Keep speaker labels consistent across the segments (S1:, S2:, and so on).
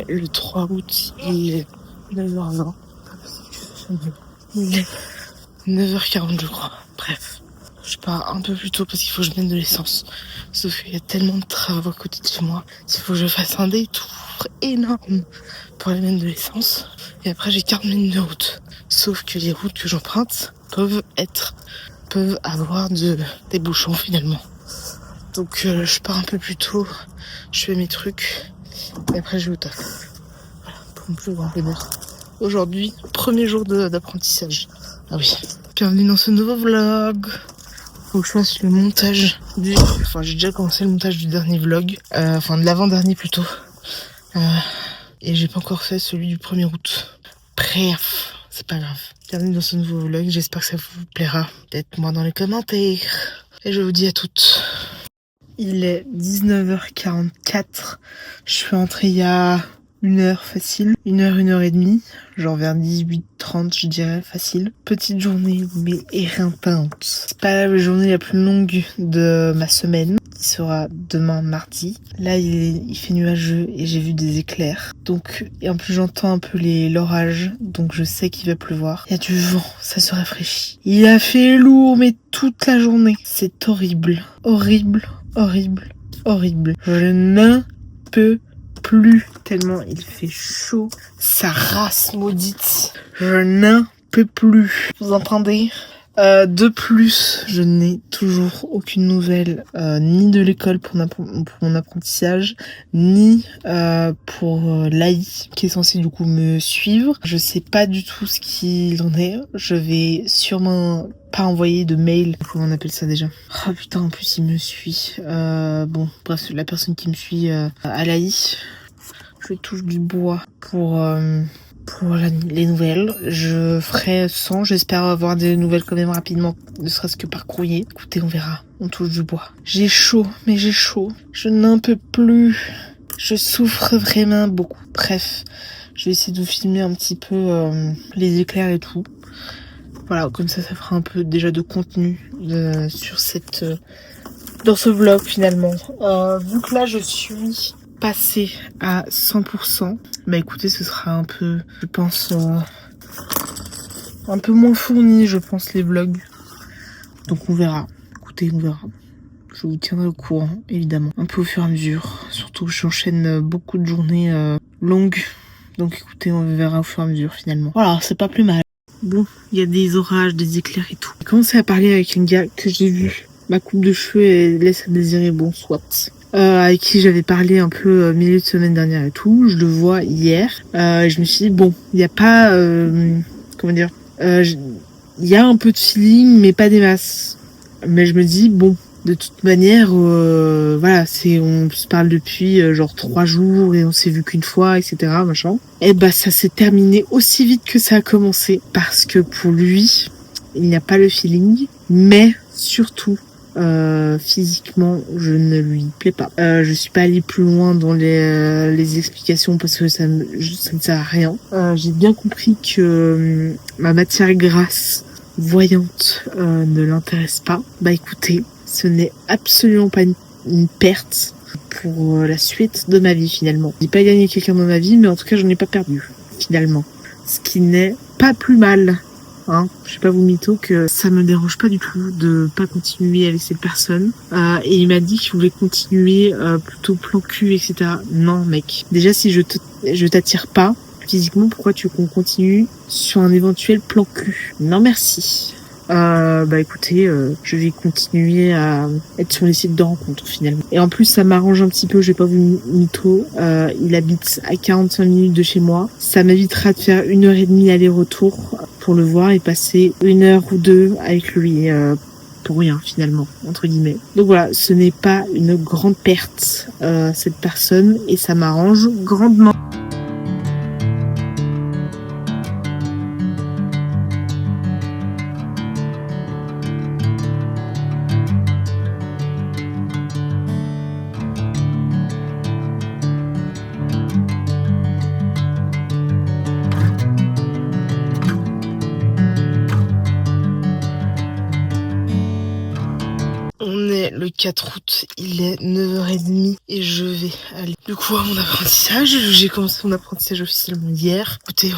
S1: le 3 août, il est 9h20. Il est 9h40 je crois. Bref, je pars un peu plus tôt parce qu'il faut que je mette de l'essence. Sauf qu'il y a tellement de travaux à côté de chez moi qu'il faut que je fasse un détour énorme pour aller mettre de l'essence. Et après j'ai 40 minutes de route. Sauf que les routes que j'emprunte peuvent avoir des bouchons finalement. Donc je pars un peu plus tôt, je fais mes trucs et après je vais au taf. Voilà, pour mon plus grand bonheur. Aujourd'hui, premier jour d'apprentissage. Ah oui. Bienvenue dans ce nouveau vlog. Faut que je fasse le montage j'ai déjà commencé le montage du dernier vlog. De l'avant-dernier plutôt. Et j'ai pas encore fait celui du 1er août. Bref, c'est pas grave. Bienvenue dans ce nouveau vlog, j'espère que ça vous plaira. Dites-moi dans les commentaires. Et je vous dis à toutes. Il est 19h44. Je suis entrée il y a 1h facile. 1 heure et demie. Genre vers 18h30 je dirais facile. Petite journée mais éreintante. C'est pas la journée la plus longue de ma semaine. Qui sera demain mardi. Là il fait nuageux et j'ai vu des éclairs. Et en plus j'entends un peu l'orage. Donc je sais qu'il va pleuvoir. Il y a du vent, ça se rafraîchit. Il a fait lourd mais toute la journée. C'est horrible. Horrible. Je ne peux plus tellement il fait chaud. Sa race maudite. Je n'en peux plus. Vous entendez ? De plus, je n'ai toujours aucune nouvelle ni de l'école pour mon apprentissage, ni pour l'AI qui est censé du coup me suivre. Je sais pas du tout ce qu'il en est. Je vais sûrement pas envoyer de mail. Comment on appelle ça déjà ? Oh putain, en plus il me suit. Bref, la personne qui me suit à l'AI. Je touche du bois pour les nouvelles. Je ferai 100, j'espère avoir des nouvelles quand même rapidement, ne serait-ce que par courrier. Écoutez, on verra, on touche du bois. J'ai chaud, je n'en peux plus. Je souffre vraiment beaucoup. Bref, je vais essayer de vous filmer un petit peu les éclairs et tout. Voilà, comme ça fera un peu déjà de contenu dans ce vlog finalement. Vu que là je suis passé à 100%, bah écoutez, ce sera un peu, je pense, un peu moins fourni, je pense, les vlogs. Donc on verra. Écoutez, on verra. Je vous tiendrai au courant, évidemment, un peu au fur et à mesure. Surtout que j'enchaîne beaucoup de journées longues. Donc écoutez, on verra au fur et à mesure finalement. Voilà, c'est pas plus mal. Bon, il y a des orages, des éclairs et tout. J'ai commencé à parler avec un gars que j'ai vu. Ma coupe de cheveux elle laisse à désirer, bon, soit. Avec qui j'avais parlé un peu milieu de semaine dernière et tout. Je le vois hier. Et je me suis dit, bon, il n'y a pas... il y a un peu de feeling, mais pas des masses. Mais je me dis, bon, de toute manière, on se parle depuis genre 3 jours et on s'est vu qu'une fois, etc. machin. Et bah ça s'est terminé aussi vite que ça a commencé. Parce que pour lui, il n'y a pas le feeling, mais surtout... physiquement je ne lui plais pas. Je suis pas allée plus loin dans les explications parce que ça ne sert à rien. J'ai bien compris que ma matière grasse voyante ne l'intéresse pas. Bah écoutez, ce n'est absolument pas une perte pour la suite de ma vie finalement. J'ai pas gagné quelqu'un dans ma vie, mais en tout cas j'en ai pas perdu finalement. Ce qui n'est pas plus mal. Je sais pas vous mytho que ça me dérange pas du tout de pas continuer avec cette personne. Et il m'a dit qu'il voulait continuer plutôt plan cul, etc. Non mec, déjà si je t'attire pas physiquement, pourquoi tu veux qu'on continue sur un éventuel plan cul? Non merci. Écoutez, je vais continuer à être sur les sites de rencontres finalement. Et en plus ça m'arrange un petit peu, je vais pas vous mytho, il habite à 45 minutes de chez moi. Ça m'évitera de faire 1h30 aller-retour pour le voir et passer 1 heure ou 2 avec lui pour rien finalement, entre guillemets. Donc voilà, ce n'est pas une grande perte cette personne et ça m'arrange grandement. On est le 4 août, il est 9h30 et je vais aller du coup à mon apprentissage. J'ai commencé mon apprentissage officiellement hier. Écoutez,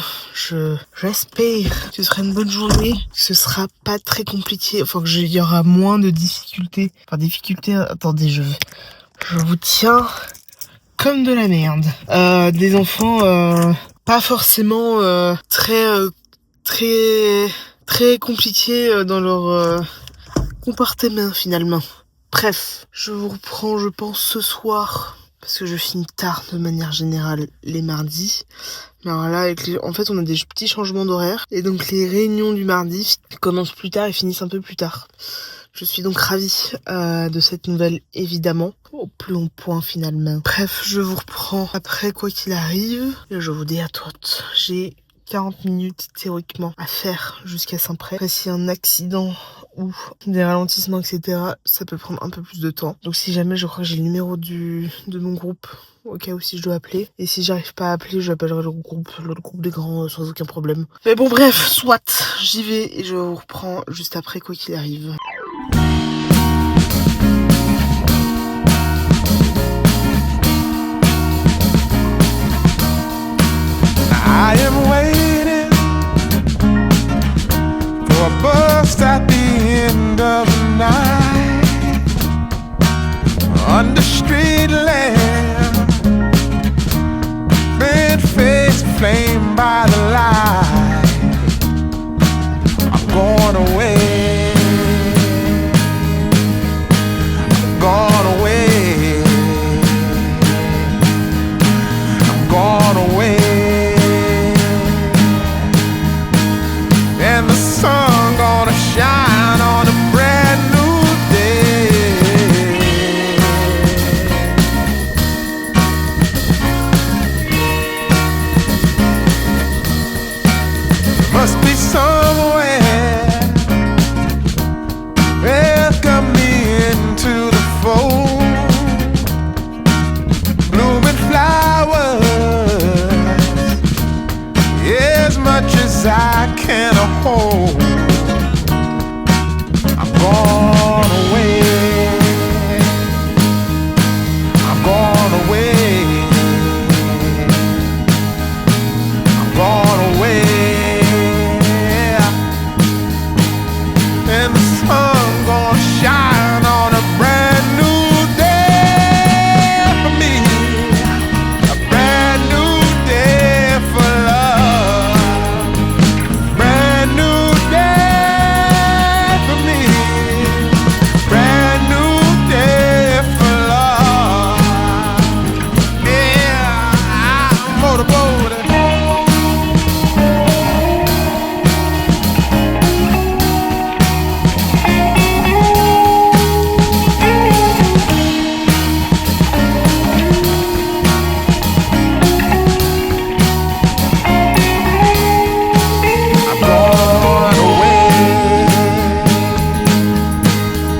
S1: j'espère que ce sera une bonne journée, que ce sera pas très compliqué, enfin qu'il y aura moins de difficultés. Enfin difficultés, attendez, je vous tiens comme de la merde. Des enfants pas forcément très compliqués dans leur comportement finalement. Bref, je vous reprends je pense ce soir parce que je finis tard de manière générale les mardis. Mais alors là, en fait on a des petits changements d'horaire et donc les réunions du mardi commencent plus tard et finissent un peu plus tard. Je suis donc ravie de cette nouvelle, évidemment, au plus long point finalement. Bref, je vous reprends après quoi qu'il arrive. Et je vous dis à toutes, j'ai 40 minutes théoriquement à faire jusqu'à Saint-Pré. Après, s'il y a un accident ou des ralentissements, etc., ça peut prendre un peu plus de temps. Donc si jamais, je crois que j'ai le numéro de mon groupe, au cas où si je dois appeler. Et si j'arrive pas à appeler, j'appellerai l'autre groupe des grands sans aucun problème. Mais bon bref, soit, j'y vais et je vous reprends juste après quoi qu'il arrive.
S2: I am waiting for a bus at the end of the night, under street lamp, bent face flamed by the light. I'm going away, I'm going away, I'm going away. And the sun gonna shine on a brand new day. Must be somewhere welcome me into the fold. Blooming flowers, as much as I can hold. I'm gone away, I'm gone away, I'm gone away. And the sun gonna shine on a brand new day for me, a brand new day for love. Brand new day for me, brand new day for love. Yeah, I'm motorboating.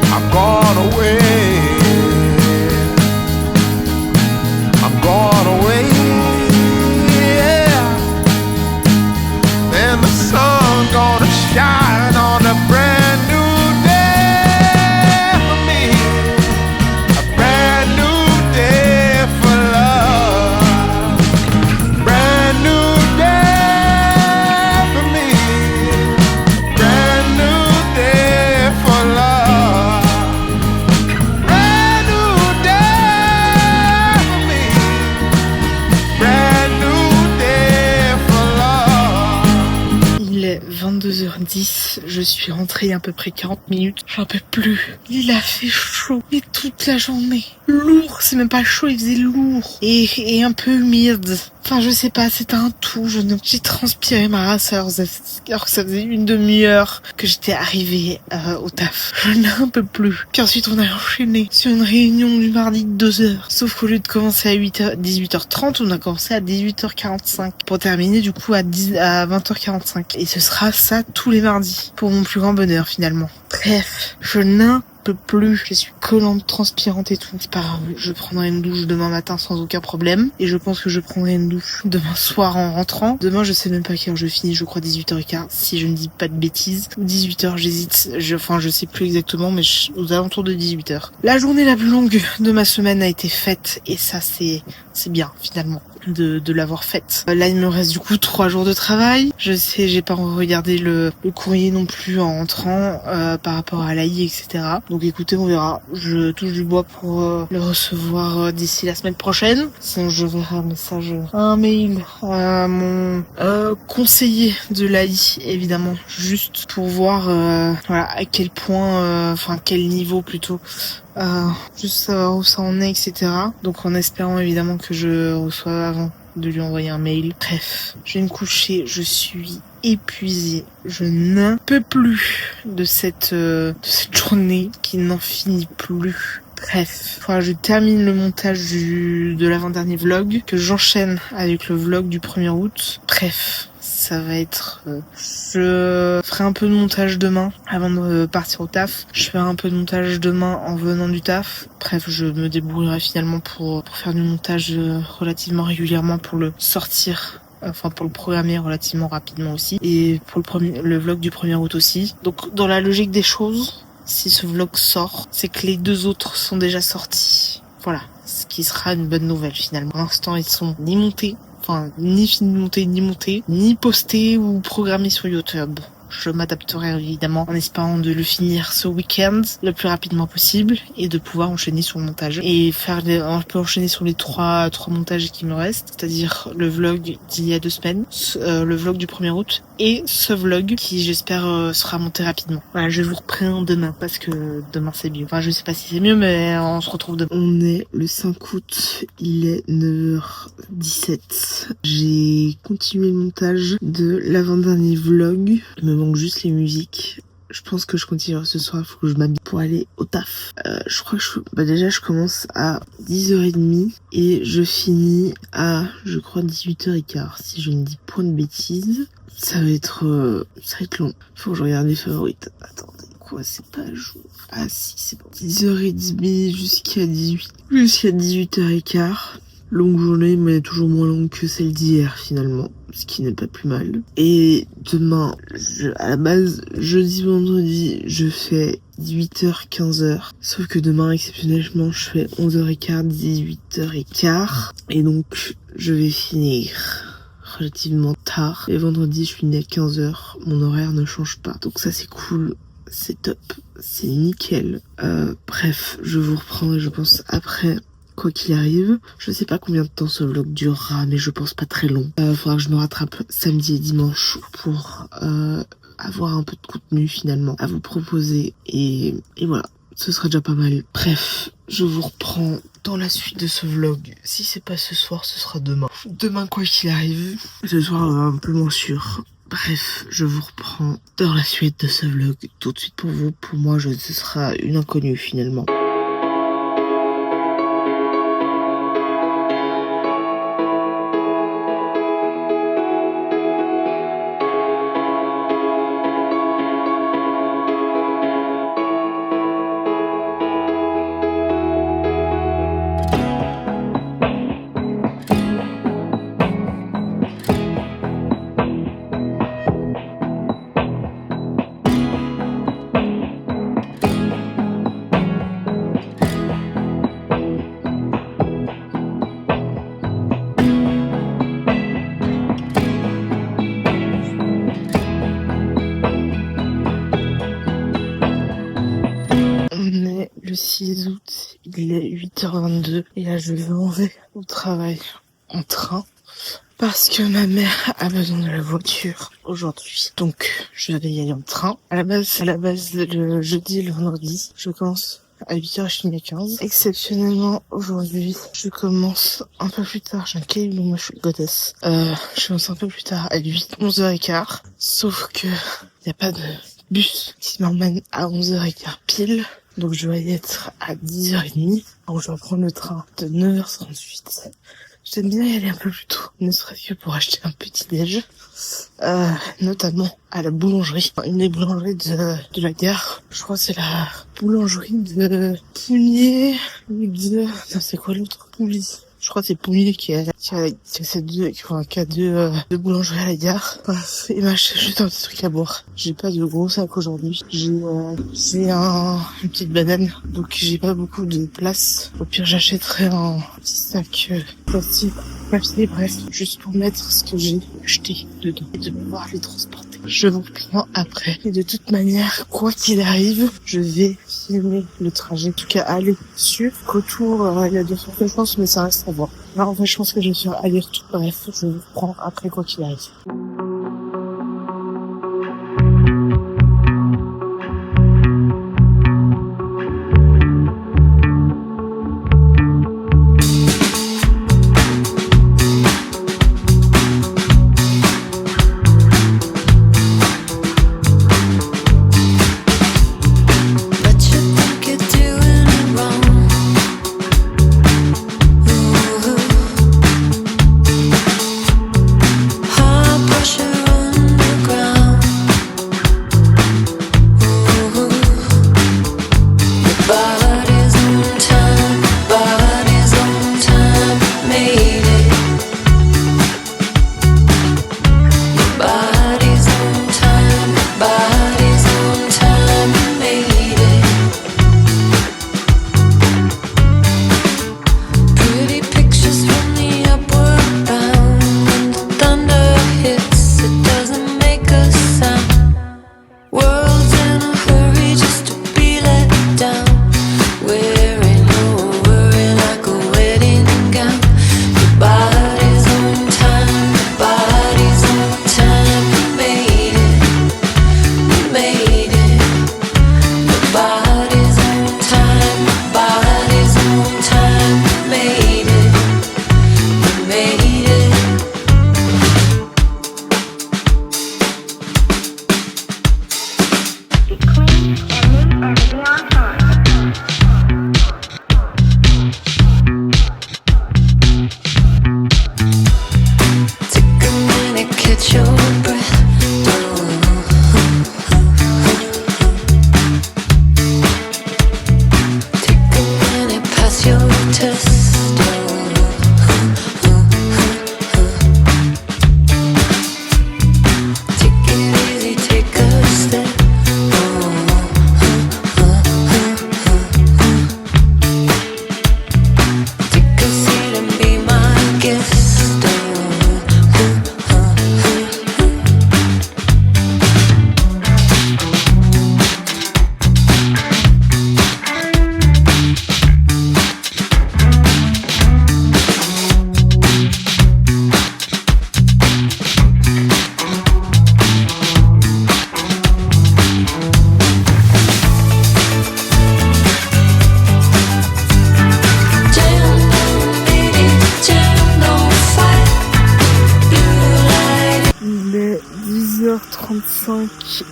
S2: I'm gone away, I'm gone away, I'm gone away, yeah. And the sun gonna shine on a brand new day for me, a brand new day for love. Brand new day for me, brand new day for love. Brand new day for me, brand new day for love.
S1: Il est 22h10, je suis rentrée il y a à peu près 40 minutes, j'en peux plus. Il a fait chaud, et toute la journée. Lourd, c'est même pas chaud, il faisait lourd. Et un peu humide. Enfin, je sais pas, c'était un tout. J'ai transpiré ma race alors que ça faisait une demi-heure que j'étais arrivée au taf. Je n'en peux plus. Puis ensuite, on a enchaîné sur une réunion du mardi de 2h. Sauf qu'au lieu de commencer à 18h30, on a commencé à 18h45. Pour terminer, du coup, à 20h45. Et ce sera ça tous les mardis. Pour mon plus grand bonheur, finalement. Bref, je n'en peux plus. Je suis collante, transpirante et tout. C'est pas grave, je prendrai une douche demain matin sans aucun problème. Et je pense que je prendrai une douche demain soir en rentrant. Demain, je sais même pas à quelle heure je finis, je crois 18h15, si je ne dis pas de bêtises. 18h, j'hésite. Je sais plus exactement, mais aux alentours de 18h. La journée la plus longue de ma semaine a été faite, et ça, c'est bien, finalement, de l'avoir faite. Là, il me reste du coup 3 jours de travail. Je sais, j'ai pas regardé le courrier non plus en rentrant, par rapport à l'AI, etc. Donc écoutez, on verra. Je touche du bois pour le recevoir d'ici la semaine prochaine. Sinon, je verrai un mail à mon conseiller de l'AI, évidemment, juste pour voir voilà à quel point, quel niveau plutôt, juste savoir où ça en est, etc. Donc en espérant évidemment que je reçoive avant de lui envoyer un mail. Bref, je vais me coucher, je suis épuisée, je n'en peux plus de cette journée qui n'en finit plus. Bref, je termine le montage de l'avant-dernier vlog, que j'enchaîne avec le vlog du 1er août. Bref, ça va être... je ferai un peu de montage demain avant de partir au taf. Je ferai un peu de montage demain en venant du taf. Bref, je me débrouillerai finalement pour faire du montage relativement régulièrement pour le sortir. Pour le programmer relativement rapidement aussi. Et pour le vlog du 1er août aussi. Donc dans la logique des choses, si ce vlog sort, c'est que les 2 autres sont déjà sortis. Voilà, ce qui sera une bonne nouvelle finalement. Pour l'instant, ils sont ni montés, ni finis de monter, ni postés ou programmés sur YouTube. Je m'adapterai évidemment en espérant de le finir ce week-end le plus rapidement possible et de pouvoir enchaîner sur le montage et un peu enchaîner sur les trois montages qui me restent, c'est-à-dire le vlog d'il y a 2 semaines, le vlog du 1er août et ce vlog qui j'espère sera monté rapidement. Voilà, je vous reprends demain parce que demain c'est mieux. Je sais pas si c'est mieux, mais on se retrouve demain. On est le 5 août, il est 9h17. J'ai continué le montage de l'avant-dernier vlog. Il me manque juste les musiques. Je pense que je continuerai ce soir, il faut que je m'habille pour aller au taf. Je crois que déjà je commence à 10h30 et je finis à, je crois, 18h15, si je ne dis point de bêtises. Ça va être long. Faut que je regarde les favorites. Attendez, quoi, c'est pas à jour. Ah si, c'est bon. 10h30 jusqu'à 18h15. Longue journée, mais toujours moins longue que celle d'hier finalement, ce qui n'est pas plus mal. Et demain, à la base, jeudi, vendredi, je fais 18h, 15h. Sauf que demain, exceptionnellement, je fais 11h15, 18h15. Et donc, je vais finir relativement tard. Et vendredi, je finis à 15h. Mon horaire ne change pas. Donc ça, c'est cool. C'est top. C'est nickel. Bref, je vous reprendrai, je pense, après. Quoi qu'il arrive, je sais pas combien de temps ce vlog durera, mais je pense pas très long. Faudra que je me rattrape samedi et dimanche pour avoir un peu de contenu finalement à vous proposer. Et voilà, ce sera déjà pas mal. Bref, je vous reprends dans la suite de ce vlog. Si c'est pas ce soir, ce sera demain. Demain, quoi qu'il arrive. Ce soir, un peu moins sûr. Bref, je vous reprends dans la suite de ce vlog tout de suite pour vous. Pour moi, ce sera une inconnue finalement. Le 6 août, il est 8h22 et là je vais au travail en train parce que ma mère a besoin de la voiture aujourd'hui. Donc je vais y aller en train. À la base le jeudi et le vendredi, je commence à 8h, je finis à 15. Exceptionnellement aujourd'hui, je commence un peu plus tard. J'ai un cahier où moi je suis goddess. Je commence un peu plus tard à 11h15. Sauf que y a pas de bus qui m'emmène à 11h15 pile. Donc je vais y être à 10h30. Donc je vais prendre le train de 9h38 J'aime bien y aller un peu plus tôt, ne serait-ce que pour acheter un petit déj, notamment à la boulangerie, une des boulangeries de la gare. Je crois que c'est la boulangerie de Pougnier ou de... Non, c'est quoi l'autre? Pouilly. Je crois que c'est Pougnier qui a deux boulangeries à la gare. Bref, il m'a acheté juste un petit truc à boire. J'ai pas de gros sac aujourd'hui. J'ai une petite banane, donc j'ai pas beaucoup de place. Au pire, j'achèterai un petit sac plastique, bref, juste pour mettre ce que j'ai acheté dedans et de pouvoir les transporter. Je vous prends après. Et de toute manière, quoi qu'il arrive, je vais filmer le trajet. En tout cas, aller sûr. Retour, il y a de fortes chances, mais ça reste à voir. Là, en fait, je pense que je vais faire aller-retour. Bref, je vous prends après quoi qu'il arrive.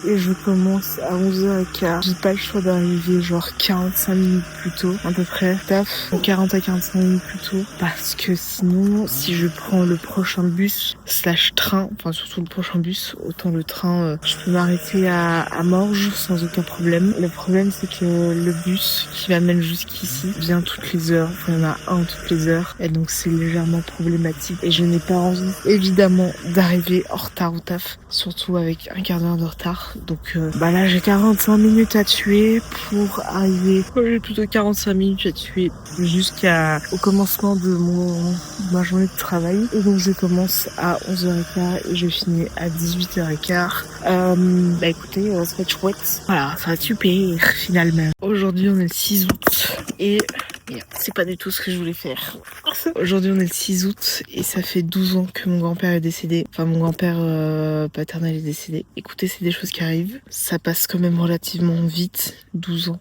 S1: Et je commence à 11h15. J'ai pas le choix d'arriver genre 45 minutes plus tôt, à peu près. Taf, 40 à 45 minutes plus tôt. Parce que sinon, si je prends le prochain bus / train, enfin surtout le prochain bus, autant le train, je peux m'arrêter à Morges sans aucun problème. Le problème, c'est que le bus qui m'amène jusqu'ici vient toutes les heures. Enfin, il y en a un toutes les heures. Et donc, c'est légèrement problématique. Et je n'ai pas envie, évidemment, d'arriver en retard au taf. Surtout avec un quart d'heure de retard. Donc là j'ai 45 minutes à tuer pour arriver. J'ai plutôt 45 minutes à tuer jusqu'au commencement de ma journée de travail. Et donc je commence à 11h15 et je finis à 18h15. Écoutez, ça va être chouette. Voilà, ça va être super finalement. Aujourd'hui on est le 6 août et c'est pas du tout ce que je voulais faire. Aujourd'hui on est le 6 août et ça fait 12 ans que mon grand-père est décédé. Enfin mon grand-père paternel est décédé. Écoutez, c'est des choses qui arrivent. Ça passe quand même relativement vite, 12 ans.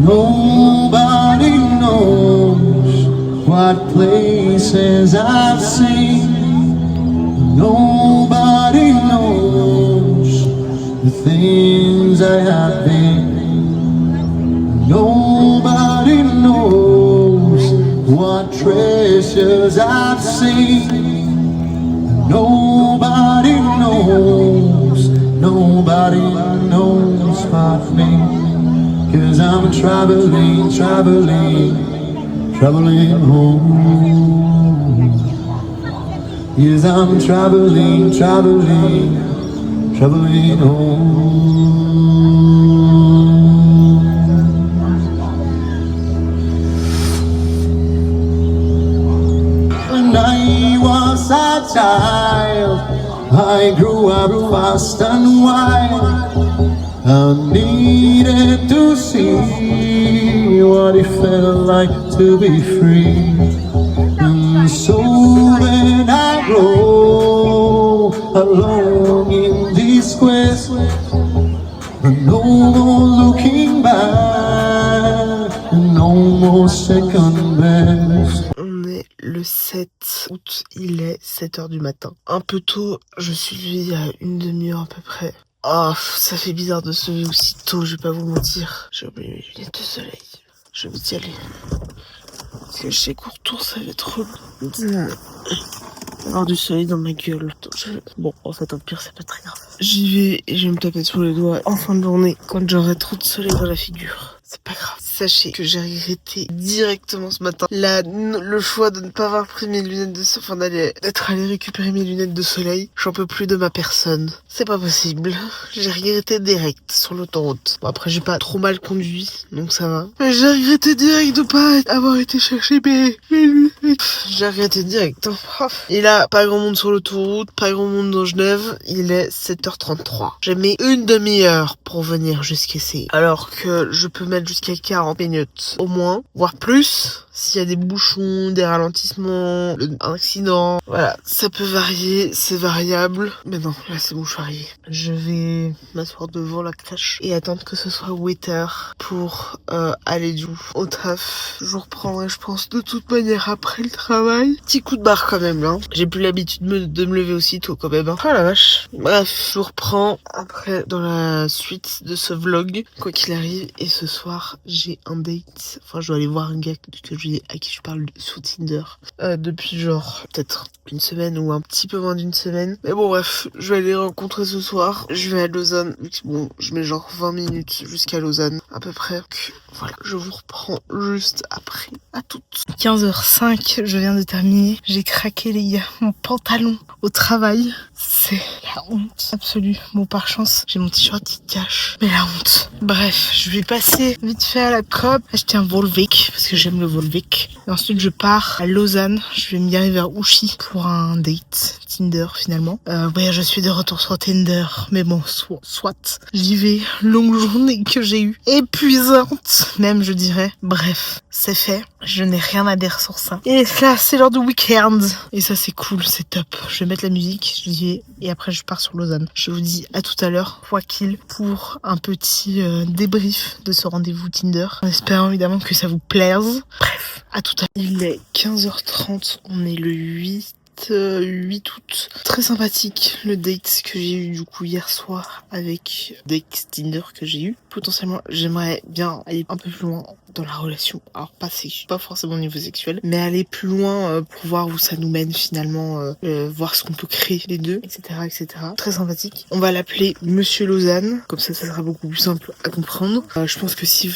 S3: Nobody knows what places I've seen. Nobody knows the things I have been. Nobody what treasures I've seen. Nobody knows but me. 'Cause I'm traveling home. Yes, I'm traveling home. When I was a child, I grew up fast and wild. I needed to see what it felt like to be free. And so when I grow along in this quest, no more looking back, no more second best.
S1: On est le 7 août, il est 7h du matin. Un peu tôt, je suis levée il y a une demi-heure à peu près. Oh, ça fait bizarre de se lever aussi tôt, je vais pas vous mentir. J'ai oublié mes lunettes de soleil. Je vais y aller. Parce que chez Courtour, ça va être relou. Avoir du soleil dans ma gueule. Bon, en fait, au pire, c'est pas très grave. J'y vais et je vais me taper sur les doigts en fin de journée quand j'aurai trop de soleil dans la figure. C'est pas grave. Sachez que j'ai regretté directement ce matin le choix de ne pas avoir pris mes lunettes de soleil, enfin d'être allé récupérer mes lunettes de soleil. J'en peux plus de ma personne. C'est pas possible. J'ai regretté direct sur l'autoroute. Bon, après, j'ai pas trop mal conduit, donc ça va. Mais j'ai regretté direct de pas avoir été chercher mes lunettes. J'ai regretté direct. Et là, pas grand monde sur l'autoroute, pas grand monde dans Genève. Il est 7h33. J'ai mis une demi-heure pour venir jusqu'ici. Alors que je peux mettre jusqu'à 40 minutes au moins, voire plus. S'il y a des bouchons, des ralentissements, un accident, voilà, ça peut varier, c'est variable. Mais non, là c'est bon, je suis arrivée. Je vais m'asseoir devant la crèche et attendre que ce soit 8h pour aller du coup au taf. Je reprendrai, je pense, de toute manière après le travail. Petit coup de barre quand même, là. J'ai plus l'habitude de me lever aussitôt quand même. Oh la vache. Bref, je vous reprends après dans la suite de ce vlog, quoi qu'il arrive. Et ce soir, j'ai un date. Enfin, je dois aller voir un gars à qui je parle sous Tinder depuis genre peut-être une semaine ou un petit peu moins d'une semaine. Mais bon bref, je vais aller rencontrer ce soir. Je vais à Lausanne. Bon, je mets genre 20 minutes jusqu'à Lausanne à peu près. Donc, voilà, je vous reprends juste après. À toutes. 15h05, je viens de terminer. J'ai craqué les gars. Mon pantalon au travail, c'est la honte absolue. Bon, par chance, j'ai mon t-shirt qui cache. Mais la honte. Bref, je vais passer vite fait à la Coop, acheter un Volvic parce que j'aime le Volvic. Et ensuite, je pars à Lausanne. Je vais me garer vers Ouchy pour un date Tinder finalement. Ouais, je suis de retour sur Tinder. Mais bon, soit. J'y vais. Longue journée que j'ai eue. Épuisante, même je dirais. Bref, c'est fait. Je n'ai rien à dire sur ça. Et là, c'est l'heure du week-end. Et ça, c'est cool, c'est top. Je vais mettre la musique, j'y vais. Et après, je pars sur Lausanne. Je vous dis à tout à l'heure, quoi qu'il, pour un petit débrief de ce rendez-vous Tinder. En espérant évidemment que ça vous plaise. Bref, à tout à l'heure. Il est 15h30, on est le 8 août. Très sympathique le date que j'ai eu du coup hier soir avec date Tinder que j'ai eu. Potentiellement, j'aimerais bien aller un peu plus loin dans la relation. Alors pas forcément au niveau sexuel, mais aller plus loin pour voir où ça nous mène finalement, voir ce qu'on peut créer les deux, etc. Très sympathique. On va l'appeler Monsieur Lausanne, comme ça sera beaucoup plus simple à comprendre. Je pense que si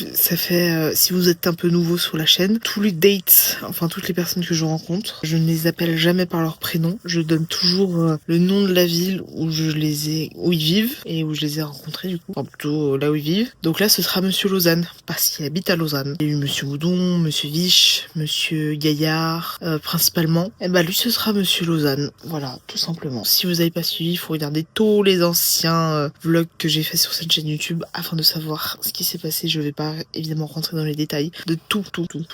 S1: vous êtes un peu nouveau sur la chaîne, tous les dates, enfin toutes les personnes que je rencontre, je ne les appelle jamais par leur prénom. Je donne toujours le nom de la ville où ils vivent et où je les ai rencontrés du coup, enfin plutôt là où ils vivent. Donc là, ce sera Monsieur Lausanne parce qu'il habite à Lausanne. Il y a eu Monsieur Moudon, Monsieur Viche, Monsieur Gaillard, principalement. Et bah lui, ce sera Monsieur Lausanne. Voilà, tout simplement. Si vous n'avez pas suivi, il faut regarder tous les anciens vlogs que j'ai fait sur cette chaîne YouTube afin de savoir ce qui s'est passé. Je vais pas évidemment rentrer dans les détails de tous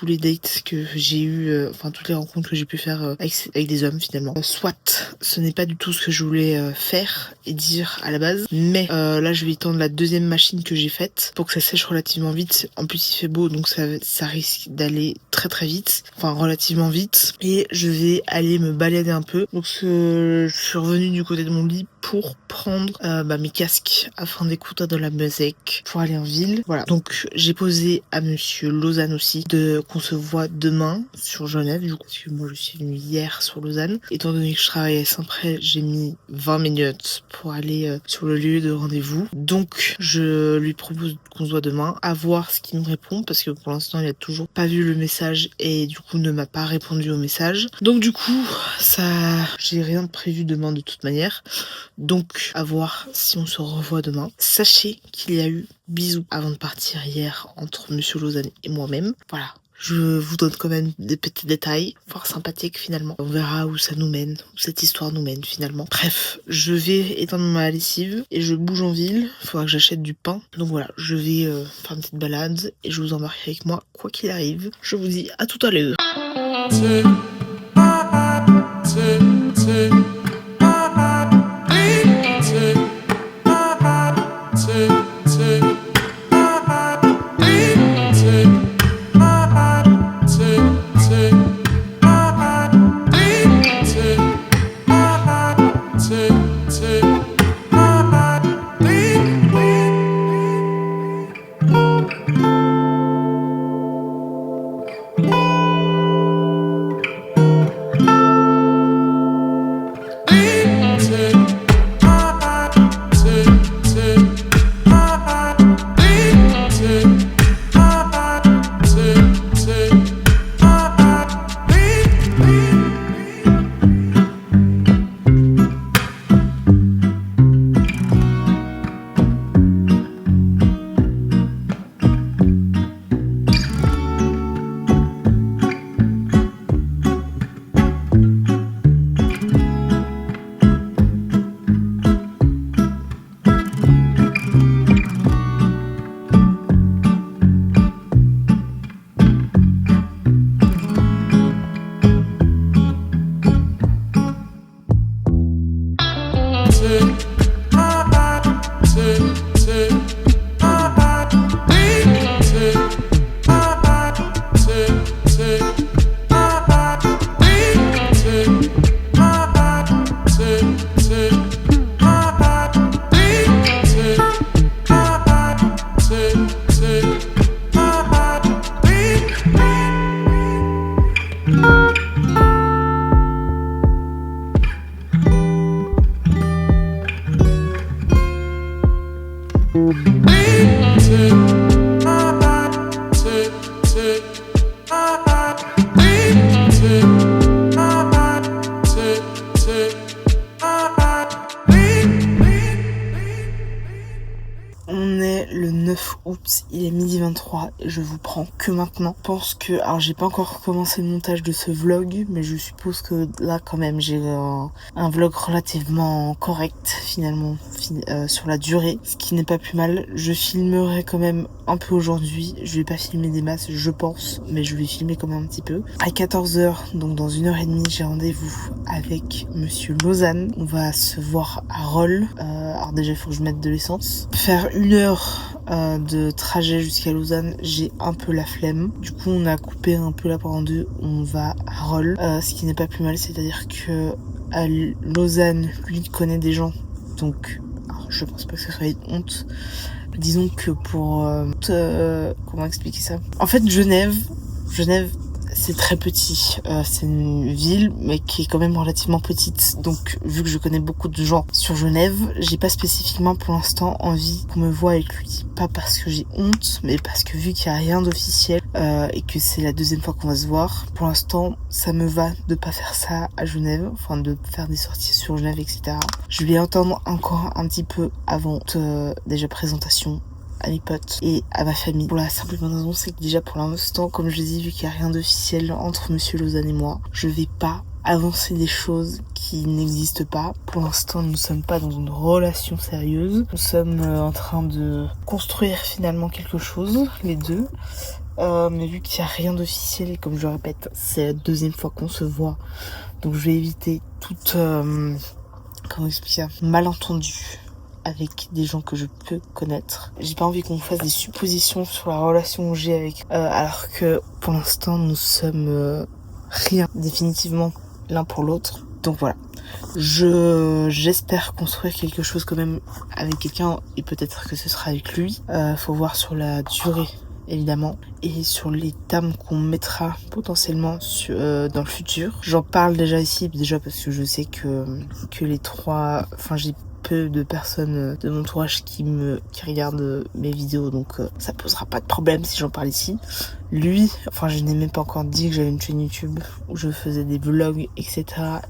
S1: les dates que j'ai eu, enfin toutes les rencontres que j'ai pu faire avec des hommes finalement. Soit, ce n'est pas du tout ce que je voulais faire et dire à la base, mais là je vais étendre la deuxième machine que j'ai faite pour que ça sèche relativement vite. En plus il fait beau donc ça risque d'aller très très vite, enfin relativement vite, et je vais aller me balader un peu. Donc je suis revenue du côté de mon lit pour prendre mes casques afin d'écouter de la musique pour aller en ville. Voilà, donc j'ai posé à monsieur Lausanne aussi qu'on se voit demain sur Genève, du coup, parce que moi je suis venue hier sur Lausanne. Étant donné que je travaille à Saint-Pré, j'ai mis 20 minutes pour aller sur le lieu de rendez-vous. Donc je lui propose qu'on se voit demain, à voir ce qu'il me répond, parce que pour l'instant il a toujours pas vu le message et du coup ne m'a pas répondu au message. Donc du coup, j'ai rien de prévu demain de toute manière. Donc à voir si on se revoit demain. Sachez qu'il y a eu bisous avant de partir hier entre monsieur Lausanne et moi-même. Voilà. Je vous donne quand même des petits détails, fort sympathiques finalement. On verra où ça nous mène, où cette histoire nous mène finalement. Bref, je vais éteindre ma lessive et je bouge en ville. Il faudra que j'achète du pain. Donc voilà, je vais faire une petite balade et je vous embarque avec moi quoi qu'il arrive. Je vous dis à tout à l'heure. On est le 9 août, il est 12h23 et je vous prends que maintenant. Je pense que, alors j'ai pas encore commencé le montage de ce vlog, mais je suppose que là quand même j'ai un vlog relativement correct finalement sur la durée, ce qui n'est pas plus mal. Je filmerai quand même un peu aujourd'hui, je vais pas filmer des masses je pense, mais je vais filmer quand même un petit peu. À 14h, donc dans 1h30, j'ai rendez-vous avec monsieur Lausanne. On va se voir à Rolle. Alors déjà il faut que je mette de l'essence. Faire 1 heure de trajet jusqu'à Lausanne, j'ai un peu la flemme. Du coup on a coupé un peu la part en deux, on va à Rolle, ce qui n'est pas plus mal, c'est-à-dire que à Lausanne, lui connaît des gens, donc alors, je pense pas que ce soit une honte. Disons que pour comment expliquer ça, en fait Genève c'est très petit, c'est une ville mais qui est quand même relativement petite, donc vu que je connais beaucoup de gens sur Genève, j'ai pas spécifiquement pour l'instant envie qu'on me voie avec lui, pas parce que j'ai honte, mais parce que vu qu'il y a rien d'officiel et que c'est la deuxième fois qu'on va se voir, pour l'instant ça me va de pas faire ça à Genève, enfin de faire des sorties sur Genève, etc. Je vais attendre encore un petit peu avant déjà présentation à mes potes et à ma famille. Pour la simple bonne raison, c'est que déjà pour l'instant, comme je l'ai dit, vu qu'il n'y a rien d'officiel entre monsieur Lausanne et moi, je vais pas avancer des choses qui n'existent pas. Pour l'instant, nous ne sommes pas dans une relation sérieuse. Nous sommes en train de construire finalement quelque chose, les deux. Mais vu qu'il n'y a rien d'officiel, et comme je le répète, c'est la deuxième fois qu'on se voit. Donc je vais éviter toute comment expliquer ça, malentendu avec des gens que je peux connaître. J'ai pas envie qu'on fasse des suppositions sur la relation que j'ai avec alors que pour l'instant nous sommes rien définitivement l'un pour l'autre. Donc voilà. J'espère construire quelque chose quand même avec quelqu'un et peut-être que ce sera avec lui. Faut voir sur la durée évidemment et sur les termes qu'on mettra potentiellement dans le futur. J'en parle déjà ici parce que je sais que les trois, enfin j'ai peu de personnes de mon entourage qui regardent mes vidéos, donc ça posera pas de problème si j'en parle ici. Lui, enfin je n'ai même pas encore dit que j'avais une chaîne YouTube où je faisais des vlogs, etc.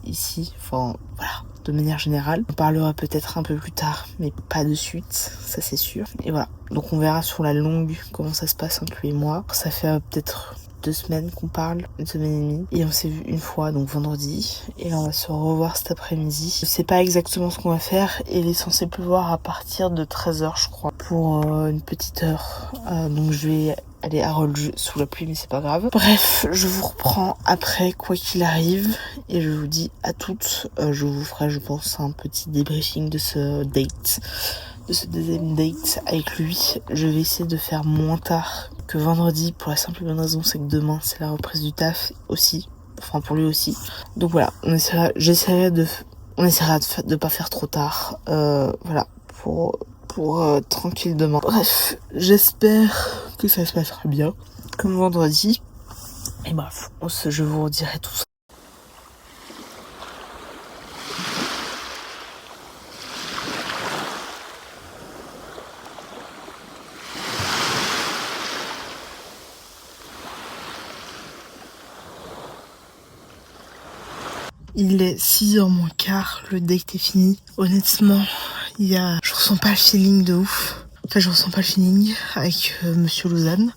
S1: ici, enfin voilà, de manière générale. On parlera peut-être un peu plus tard, mais pas de suite, ça c'est sûr. Et voilà, donc on verra sur la longue comment ça se passe entre lui et moi. Ça fait peut-être 2 semaines qu'on parle, 1 semaine et demie, et on s'est vu une fois, donc vendredi, et là on va se revoir cet après-midi. Je sais pas exactement ce qu'on va faire, et il est censé pleuvoir à partir de 13h je crois, pour une petite heure, donc je vais aller à Rolles sous la pluie, mais c'est pas grave. Bref, je vous reprends après quoi qu'il arrive, et je vous dis à toutes, je vous ferai je pense un petit débriefing de ce date, de ce deuxième date avec lui. Je vais essayer de faire moins tard que vendredi pour la simple et bonne raison, c'est que demain c'est la reprise du taf aussi, enfin pour lui aussi. Donc voilà, on essaiera de pas faire trop tard, voilà, pour tranquille demain. Bref, j'espère que ça se passera bien comme vendredi. Et bref, je vous redirai tout ça. Il est 6h moins quart, le date est fini. Honnêtement, je ressens pas le feeling de ouf. Enfin, je ressens pas le feeling avec Monsieur Lausanne.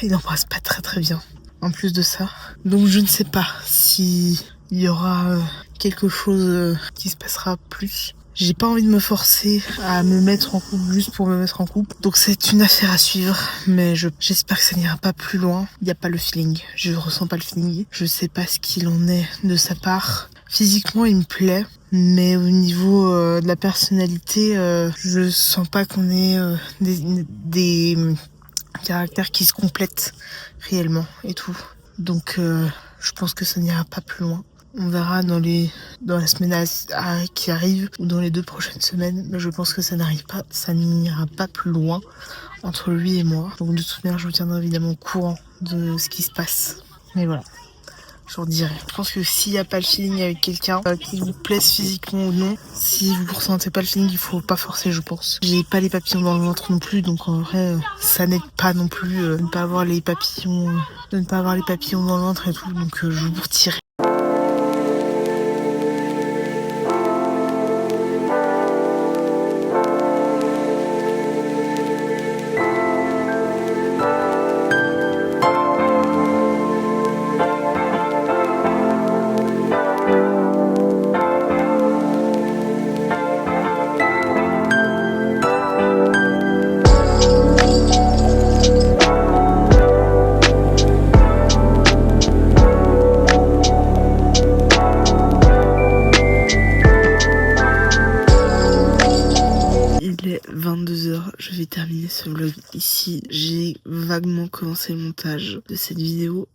S1: Il embrasse pas très très bien. En plus de ça. Donc je ne sais pas si il y aura quelque chose qui se passera plus. J'ai pas envie de me forcer à me mettre en couple juste pour me mettre en couple. Donc c'est une affaire à suivre, mais j'espère que ça n'ira pas plus loin. Il n'y a pas le feeling. Je ressens pas le feeling. Je sais pas ce qu'il en est de sa part. Physiquement, il me plaît. Mais au niveau de la personnalité, je sens pas qu'on ait des caractères qui se complètent réellement et tout. Donc je pense que ça n'ira pas plus loin. On verra dans la semaine qui arrive ou dans les 2 prochaines semaines, mais je pense que ça n'ira pas plus loin entre lui et moi. Donc de toute manière, je vous tiendrai évidemment au courant de ce qui se passe. Mais voilà, je vous dirai. Je pense que s'il n'y a pas le feeling avec quelqu'un, qu'il vous plaise physiquement ou non, si vous ressentez pas le feeling, il faut pas forcer, je pense. J'ai pas les papillons dans le ventre non plus, donc en vrai, ça n'aide pas non plus de ne pas avoir les papillons dans le ventre et tout, donc je vous retire. Il est 22h, je vais terminer ce vlog ici. J'ai vaguement commencé le montage de cette vidéo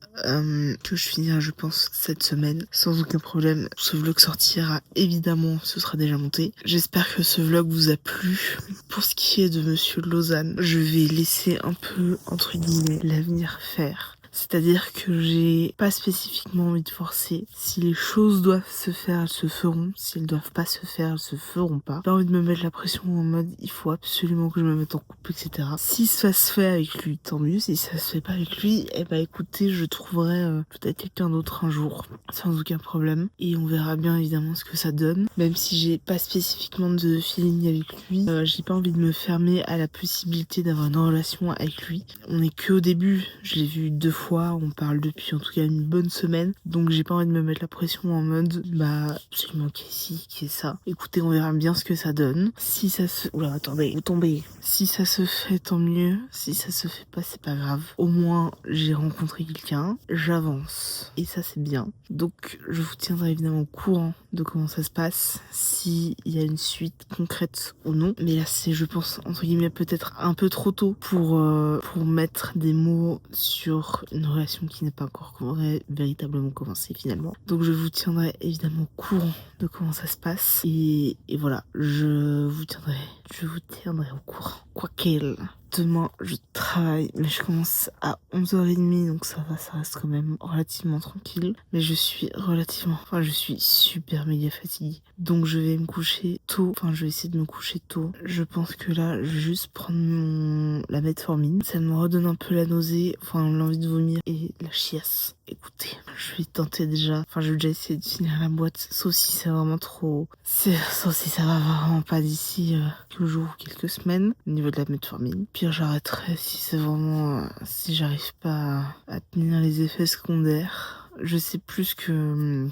S1: que je finirai je pense cette semaine sans aucun problème. Ce vlog sortira évidemment, ce sera déjà monté. J'espère que ce vlog vous a plu. Pour ce qui est de Monsieur Lausanne, je vais laisser un peu entre guillemets l'avenir faire. C'est-à-dire que j'ai pas spécifiquement envie de forcer. Si les choses doivent se faire, elles se feront. Si elles doivent pas se faire, elles se feront pas. J'ai pas envie de me mettre la pression en mode il faut absolument que je me mette en couple, etc. Si ça se fait avec lui, tant mieux. Si ça se fait pas avec lui, eh ben écoutez, je trouverai peut-être quelqu'un d'autre un jour, sans aucun problème. Et on verra bien évidemment ce que ça donne. Même si j'ai pas spécifiquement de feeling avec lui, j'ai pas envie de me fermer à la possibilité d'avoir une relation avec lui. On est que au début, je l'ai vu 2 fois. On parle depuis en tout cas une bonne semaine, donc j'ai pas envie de me mettre la pression en mode absolument qui est ci, qui est ça. Écoutez, on verra bien ce que ça donne. Si ça se... Oula, attendez, vous tombez. Si ça se fait, tant mieux. Si ça se fait pas, c'est pas grave. Au moins, j'ai rencontré quelqu'un, j'avance. Et ça, c'est bien. Donc, je vous tiendrai évidemment au courant de comment ça se passe, s'il y a une suite concrète ou non. Mais là, c'est, je pense, entre guillemets, peut-être un peu trop tôt pour mettre des mots sur une relation qui n'est pas encore véritablement commencée finalement. Donc je vous tiendrai évidemment au courant de comment ça se passe. Et voilà, je vous tiendrai au courant. Quoi qu'elle. Demain, je travaille, mais je commence à 11h30, donc ça va, ça reste quand même relativement tranquille. Mais je suis super méga fatiguée. Donc je vais me coucher tôt, je vais essayer de me coucher tôt. Je pense que là, je vais juste prendre la metformine. Ça me redonne un peu la nausée, l'envie de vomir et la chiasse. Écoutez, je vais tenter déjà, je vais déjà essayer de finir la boîte, sauf si c'est vraiment sauf si ça va vraiment pas d'ici quelques jours ou quelques semaines, au niveau de la metformine. Puis j'arrêterai si c'est vraiment, si j'arrive pas à tenir les effets secondaires. Je sais plus que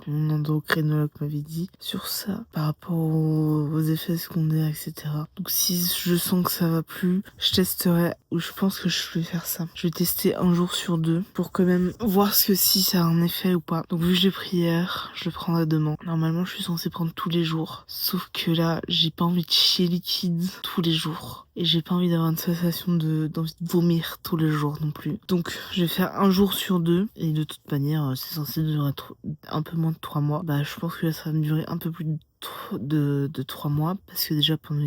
S1: mon endocrinologue m'avait dit sur ça par rapport aux effets secondaires, etc. Donc si je sens que ça va plus, je testerai, ou je pense que je vais faire ça. Je vais tester un jour sur 2 pour quand même voir si ça a un effet ou pas. Donc vu que j'ai pris hier, je le prendrai demain. Normalement, je suis censée prendre tous les jours. Sauf que là, j'ai pas envie de chier liquide tous les jours. Et j'ai pas envie d'avoir une sensation d'envie de vomir tous les jours non plus. Donc je vais faire un jour sur 2. Et de toute manière, c'est censé durer un peu moins de 3 mois. Je pense que là, ça va me durer un peu plus de 3 mois. Parce que déjà, pendant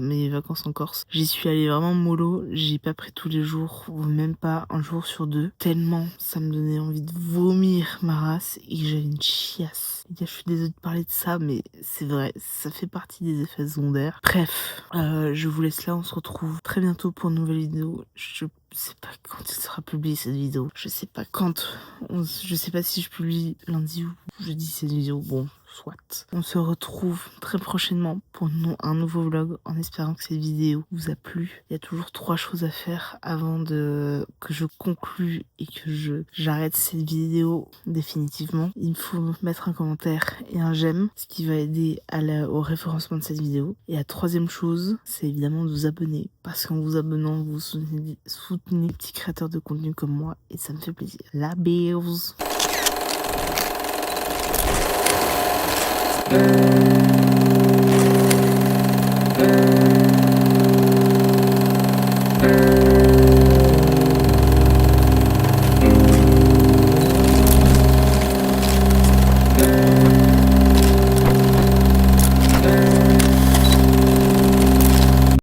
S1: mes vacances en Corse, j'y suis allée vraiment mollo. J'ai pas pris tous les jours, ou même pas un jour sur 2. Tellement ça me donnait envie de vomir ma race et que j'avais une chiasse. Je suis désolée de parler de ça, mais c'est vrai, ça fait partie des effets secondaires. Bref, je vous laisse là, on se retrouve très bientôt pour une nouvelle vidéo. Je sais pas quand il sera publié cette vidéo. Je sais pas quand. Je sais pas si je publie lundi ou jeudi cette vidéo. Bon, soit. On se retrouve très prochainement pour un nouveau vlog, en espérant que cette vidéo vous a plu. Il y a toujours 3 choses à faire avant que je conclue et que j'arrête cette vidéo définitivement. Il faut mettre un commentaire et un j'aime, ce qui va aider au référencement de cette vidéo. Et la 3e chose, c'est évidemment de vous abonner, parce qu'en vous abonnant, vous soutenez les petits créateurs de contenu comme moi, et ça me fait plaisir. La bise.